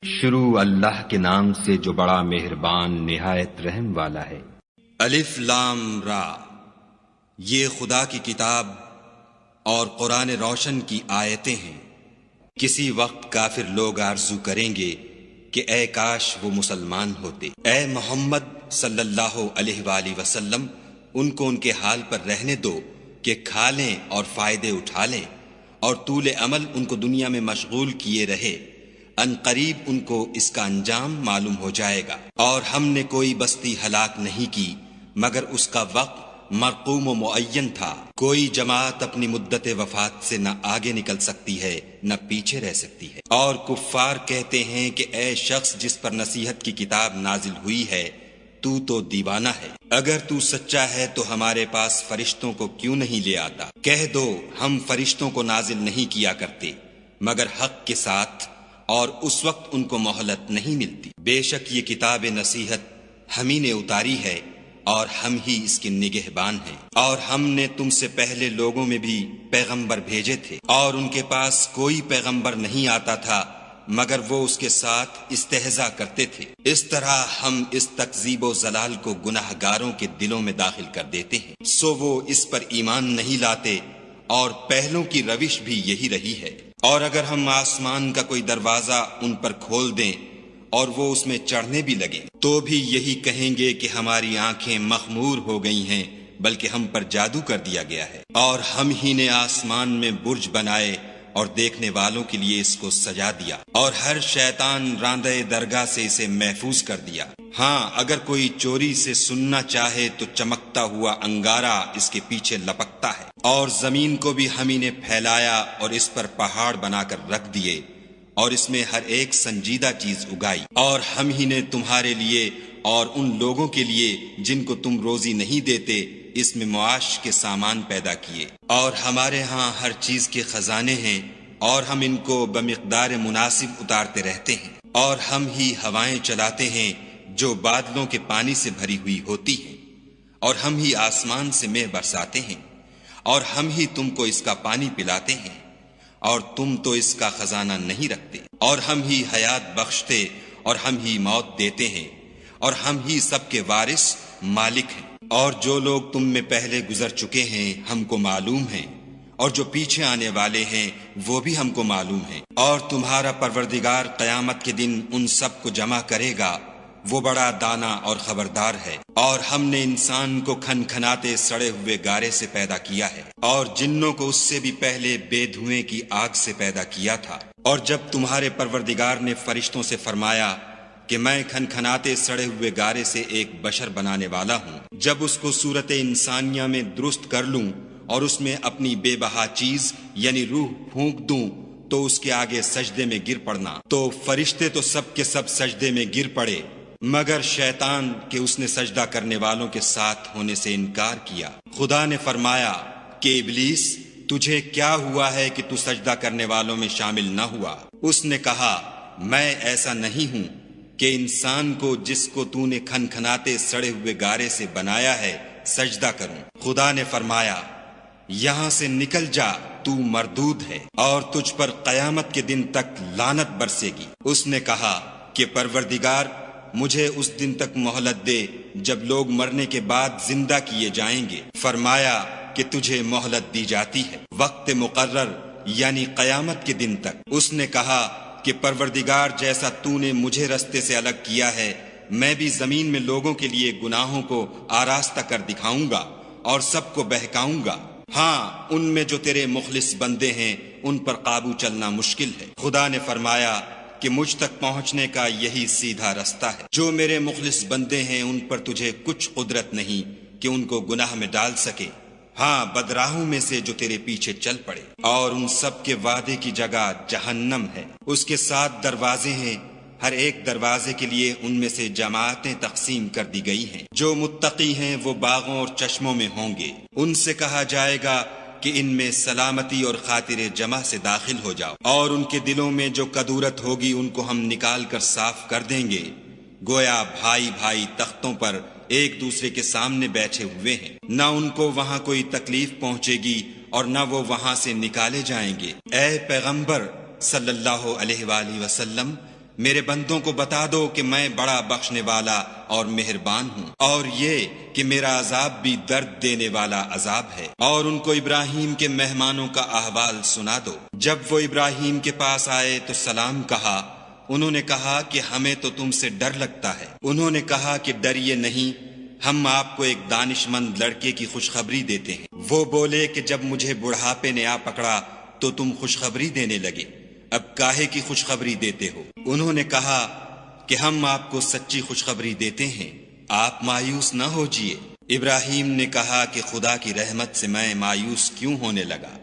شروع اللہ کے نام سے جو بڑا مہربان نہایت رحم والا ہے۔ الف لام را، یہ خدا کی کتاب اور قرآن روشن کی آیتیں ہیں۔ کسی وقت کافر لوگ آرزو کریں گے کہ اے کاش وہ مسلمان ہوتے۔ اے محمد صلی اللہ علیہ وآلہ وسلم، ان کو ان کے حال پر رہنے دو کہ کھا لیں اور فائدے اٹھا لیں، اور طول عمل ان کو دنیا میں مشغول کیے رہے۔ ان قریب ان کو اس کا انجام معلوم ہو جائے گا۔ اور ہم نے کوئی بستی ہلاک نہیں کی مگر اس کا وقت مرقوم و معین تھا۔ کوئی جماعت اپنی مدت وفات سے نہ آگے نکل سکتی ہے نہ پیچھے رہ سکتی ہے۔ اور کفار کہتے ہیں کہ اے شخص جس پر نصیحت کی کتاب نازل ہوئی ہے، تو دیوانہ ہے۔ اگر تو سچا ہے تو ہمارے پاس فرشتوں کو کیوں نہیں لے آتا؟ کہہ دو ہم فرشتوں کو نازل نہیں کیا کرتے مگر حق کے ساتھ، اور اس وقت ان کو مہلت نہیں ملتی۔ بے شک یہ کتاب نصیحت ہم ہی نے اتاری ہے اور ہم ہی اس کے نگہبان ہیں۔ اور ہم نے تم سے پہلے لوگوں میں بھی پیغمبر بھیجے تھے، اور ان کے پاس کوئی پیغمبر نہیں آتا تھا مگر وہ اس کے ساتھ استہزاء کرتے تھے۔ اس طرح ہم اس تکذیب و ضلال کو گناہ گاروں کے دلوں میں داخل کر دیتے ہیں، سو وہ اس پر ایمان نہیں لاتے، اور پہلوں کی روش بھی یہی رہی ہے۔ اور اگر ہم آسمان کا کوئی دروازہ ان پر کھول دیں اور وہ اس میں چڑھنے بھی لگیں تو بھی یہی کہیں گے کہ ہماری آنکھیں مخمور ہو گئی ہیں، بلکہ ہم پر جادو کر دیا گیا ہے۔ اور ہم ہی نے آسمان میں برج بنائے اور دیکھنے والوں کے لیے اس کو سجا دیا، اور ہر شیطان راندے درگاہ سے اسے محفوظ کر دیا۔ ہاں اگر کوئی چوری سے سننا چاہے تو چمکتا ہوا انگارہ اس کے پیچھے لپکتا ہے۔ اور زمین کو بھی ہم ہی نے پھیلایا اور اس پر پہاڑ بنا کر رکھ دیے، اور اس میں ہر ایک سنجیدہ چیز اگائی۔ اور ہم ہی نے تمہارے لیے اور ان لوگوں کے لیے جن کو تم روزی نہیں دیتے اس میں معاش کے سامان پیدا کیے۔ اور ہمارے ہاں ہر چیز کے خزانے ہیں، اور ہم ان کو بمقدار مناسب اتارتے رہتے ہیں۔ اور ہم ہی ہوائیں چلاتے ہیں جو بادلوں کے پانی سے بھری ہوئی ہوتی ہیں، اور ہم ہی آسمان سے مے برساتے ہیں، اور ہم ہی تم کو اس کا پانی پلاتے ہیں، اور تم تو اس کا خزانہ نہیں رکھتے۔ اور ہم ہی حیات بخشتے اور ہم ہی موت دیتے ہیں، اور ہم ہی سب کے وارث مالک ہیں۔ اور جو لوگ تم میں پہلے گزر چکے ہیں ہم کو معلوم ہیں، اور جو پیچھے آنے والے ہیں وہ بھی ہم کو معلوم ہیں۔ اور تمہارا پروردگار قیامت کے دن ان سب کو جمع کرے گا، وہ بڑا دانا اور خبردار ہے۔ اور ہم نے انسان کو کھن کھناتے سڑے ہوئے گارے سے پیدا کیا ہے، اور جنوں کو اس سے بھی پہلے بے دھوئیں کی آگ سے پیدا کیا تھا۔ اور جب تمہارے پروردگار نے فرشتوں سے فرمایا کہ میں کھن کھناتے سڑے ہوئے گارے سے ایک بشر بنانے والا ہوں، جب اس کو صورت انسانیہ میں درست کر لوں اور اس میں اپنی بے بہا چیز یعنی روح پھونک دوں تو اس کے آگے سجدے میں گر پڑنا، تو فرشتے تو سب کے سب سجدے میں گر پڑے مگر شیطان کہ اس نے سجدہ کرنے والوں کے ساتھ ہونے سے انکار کیا۔ خدا نے فرمایا کہ ابلیس تجھے کیا ہوا ہے کہ تو سجدہ کرنے والوں میں شامل نہ ہوا؟ اس نے کہا میں ایسا نہیں ہوں کہ انسان کو جس کو تو نے کھن کھناتے سڑے ہوئے گارے سے بنایا ہے سجدہ کروں۔ خدا نے فرمایا یہاں سے نکل جا، تو مردود ہے، اور تجھ پر قیامت کے دن تک لعنت برسے گی۔ اس نے کہا کہ پروردگار مجھے اس دن تک مہلت دے جب لوگ مرنے کے بعد زندہ کیے جائیں گے۔ فرمایا کہ تجھے مہلت دی جاتی ہے وقت مقرر یعنی قیامت کے دن تک۔ اس نے کہا کہ پروردگار جیسا تو نے مجھے رستے سے الگ کیا ہے میں بھی زمین میں لوگوں کے لیے گناہوں کو آراستہ کر دکھاؤں گا اور سب کو بہکاؤں گا۔ ہاں ان میں جو تیرے مخلص بندے ہیں ان پر قابو چلنا مشکل ہے۔ خدا نے فرمایا کہ مجھ تک پہنچنے کا یہی سیدھا رستہ ہے۔ جو میرے مخلص بندے ہیں ان پر تجھے کچھ قدرت نہیں کہ ان کو گناہ میں ڈال سکے، ہاں بدراہوں میں سے جو تیرے پیچھے چل پڑے۔ اور ان سب کے وعدے کی جگہ جہنم ہے، اس کے 7 دروازے ہیں، ہر ایک دروازے کے لیے ان میں سے جماعتیں تقسیم کر دی گئی ہیں۔ جو متقی ہیں وہ باغوں اور چشموں میں ہوں گے، ان سے کہا جائے گا کہ ان میں سلامتی اور خاطر جمع سے داخل ہو جاؤ، اور ان کے دلوں میں جو کدورت ہوگی ان کو ہم نکال کر صاف کر دیں گے، گویا بھائی بھائی تختوں پر ایک دوسرے کے سامنے بیٹھے ہوئے ہیں، نہ ان کو وہاں کوئی تکلیف پہنچے گی اور نہ وہ وہاں سے نکالے جائیں گے۔ اے پیغمبر صلی اللہ علیہ وآلہ وسلم، میرے بندوں کو بتا دو کہ میں بڑا بخشنے والا اور مہربان ہوں، اور یہ کہ میرا عذاب بھی درد دینے والا عذاب ہے۔ اور ان کو ابراہیم کے مہمانوں کا احوال سنا دو۔ جب وہ ابراہیم کے پاس آئے تو سلام کہا۔ انہوں نے کہا کہ ہمیں تو تم سے ڈر لگتا ہے۔ انہوں نے کہا کہ ڈریے نہیں، ہم آپ کو ایک دانش مند لڑکے کی خوشخبری دیتے ہیں۔ وہ بولے کہ جب مجھے بڑھاپے نے آ پکڑا تو تم خوشخبری دینے لگے، اب کاہے کی خوشخبری دیتے ہو؟ انہوں نے کہا کہ ہم آپ کو سچی خوشخبری دیتے ہیں، آپ مایوس نہ ہوجیے۔ ابراہیم نے کہا کہ خدا کی رحمت سے میں مایوس کیوں ہونے لگا؟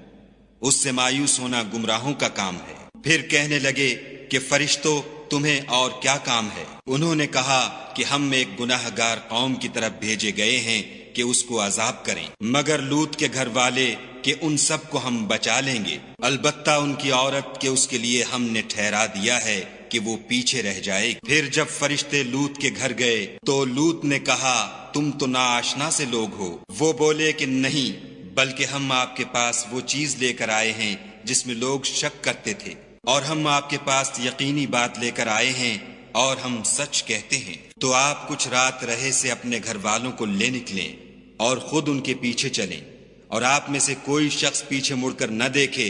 اس سے مایوس ہونا گمراہوں کا کام ہے۔ پھر کہنے لگے کہ فرشتوں تمہیں اور کیا کام ہے؟ انہوں نے کہا کہ ہم ایک گناہ گار قوم کی طرف بھیجے گئے ہیں کہ اس کو عذاب کریں، مگر لوط کے گھر والے کہ ان سب کو ہم بچا لیں گے، البتہ ان کی عورت کہ اس کے لیے ہم نے ٹھہرا دیا ہے کہ وہ پیچھے رہ جائے۔ پھر جب فرشتے لوط کے گھر گئے تو لوط نے کہا تم تو ناآشنا سے لوگ ہو۔ وہ بولے کہ نہیں، بلکہ ہم آپ کے پاس وہ چیز لے کر آئے ہیں جس میں لوگ شک کرتے تھے، اور ہم آپ کے پاس یقینی بات لے کر آئے ہیں اور ہم سچ کہتے ہیں۔ تو آپ کچھ رات رہے سے اپنے گھر والوں کو لے نکلیں اور خود ان کے پیچھے چلیں، اور آپ میں سے کوئی شخص پیچھے مڑ کر نہ دیکھے،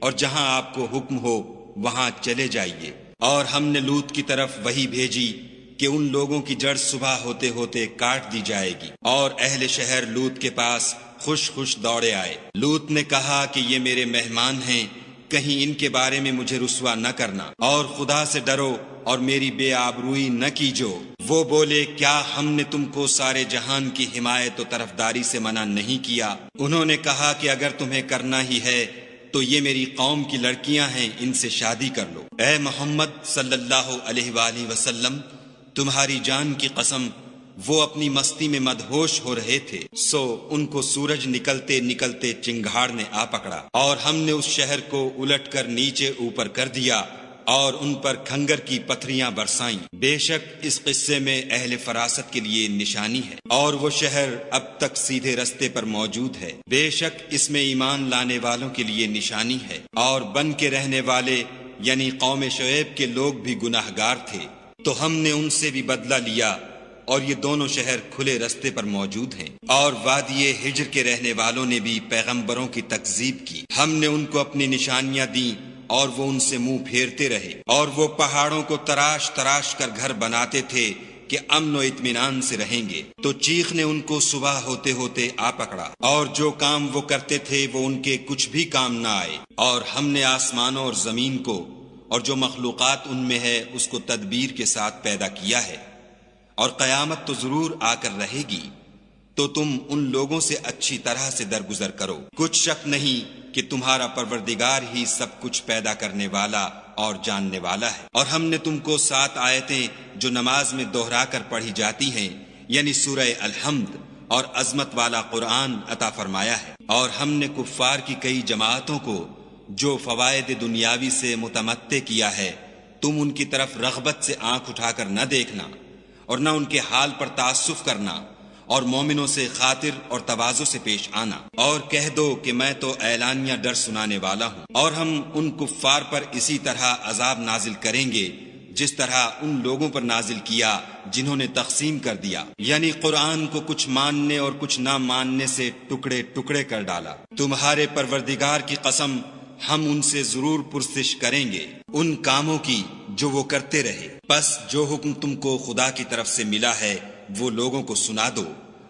اور جہاں آپ کو حکم ہو وہاں چلے جائیے۔ اور ہم نے لوط کی طرف وحی بھیجی کہ ان لوگوں کی جڑ صبح ہوتے ہوتے کاٹ دی جائے گی، اور اہل شہر لوط کے پاس خوش خوش دوڑے آئے۔ لوط نے کہا کہ یہ میرے مہمان ہیں، کہیں ان کے بارے میں مجھے رسوا نہ کرنا، اور خدا سے ڈرو اور میری بے آبروئی نہ کیجو۔ وہ بولے کیا ہم نے تم کو سارے جہان کی حمایت و طرفداری سے منع نہیں کیا؟ انہوں نے کہا کہ اگر تمہیں کرنا ہی ہے تو یہ میری قوم کی لڑکیاں ہیں، ان سے شادی کر لو۔ اے محمد صلی اللہ علیہ وآلہ وسلم، تمہاری جان کی قسم وہ اپنی مستی میں مدہوش ہو رہے تھے، سو ان کو سورج نکلتے نکلتے چنگھاڑ نے آ پکڑا، اور ہم نے اس شہر کو الٹ کر نیچے اوپر کر دیا اور ان پر کھنگر کی پتھریاں برسائیں۔ بے شک اس قصے میں اہل فراست کے لیے نشانی ہے، اور وہ شہر اب تک سیدھے رستے پر موجود ہے۔ بے شک اس میں ایمان لانے والوں کے لیے نشانی ہے، اور بن کے رہنے والے یعنی قوم شعیب کے لوگ بھی گناہ گار تھے، تو ہم نے ان سے بھی بدلہ لیا، اور یہ دونوں شہر کھلے رستے پر موجود ہیں۔ اور وادی ہجر کے رہنے والوں نے بھی پیغمبروں کی تکذیب کی، ہم نے ان کو اپنی نشانیاں دیں اور وہ ان سے منہ پھیرتے رہے، اور وہ پہاڑوں کو تراش تراش کر گھر بناتے تھے کہ امن و اطمینان سے رہیں گے، تو چیخ نے ان کو صبح ہوتے ہوتے آ پکڑا، اور جو کام وہ کرتے تھے وہ ان کے کچھ بھی کام نہ آئے۔ اور ہم نے آسمانوں اور زمین کو اور جو مخلوقات ان میں ہے اس کو تدبیر کے ساتھ پیدا کیا ہے، اور قیامت تو ضرور آ کر رہے گی، تو تم ان لوگوں سے اچھی طرح سے درگزر کرو۔ کچھ شک نہیں کہ تمہارا پروردگار ہی سب کچھ پیدا کرنے والا اور جاننے والا ہے۔ اور ہم نے تم کو 7 آیتیں جو نماز میں دہرا کر پڑھی جاتی ہیں، یعنی سورہ الحمد اور عظمت والا قرآن عطا فرمایا ہے، اور ہم نے کفار کی کئی جماعتوں کو جو فوائد دنیاوی سے متمتع کیا ہے، تم ان کی طرف رغبت سے آنکھ اٹھا کر نہ دیکھنا اور نہ ان کے حال پر تعسف کرنا، اور مومنوں سے خاطر اور تواضع سے پیش آنا، اور کہہ دو کہ میں تو اعلانیہ ڈر سنانے والا ہوں، اور ہم ان کفار پر اسی طرح عذاب نازل کریں گے جس طرح ان لوگوں پر نازل کیا جنہوں نے تقسیم کر دیا، یعنی قرآن کو کچھ ماننے اور کچھ نہ ماننے سے ٹکڑے ٹکڑے کر ڈالا۔ تمہارے پروردگار کی قسم ہم ان سے ضرور پرسش کریں گے ان کاموں کی جو وہ کرتے رہے، پس جو حکم تم کو خدا کی طرف سے ملا ہے وہ لوگوں کو سنا دو،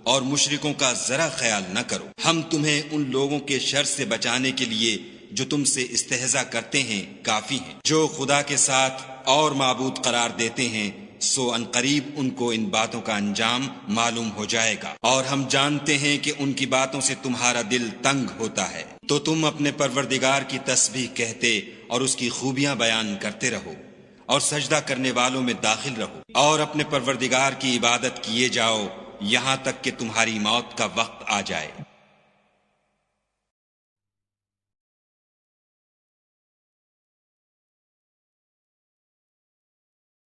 اور مشرکوں کا ذرا خیال نہ کرو۔ ہم تمہیں ان لوگوں کے شر سے بچانے کے لیے جو تم سے استہزاء کرتے ہیں کافی ہیں۔ جو خدا کے ساتھ اور معبود قرار دیتے ہیں سو عنقریب ان کو ان باتوں کا انجام معلوم ہو جائے گا، اور ہم جانتے ہیں کہ ان کی باتوں سے تمہارا دل تنگ ہوتا ہے، تو تم اپنے پروردگار کی تسبیح کہتے اور اس کی خوبیاں بیان کرتے رہو، اور سجدہ کرنے والوں میں داخل رہو، اور اپنے پروردگار کی عبادت کیے جاؤ یہاں تک کہ تمہاری موت کا وقت آ جائے۔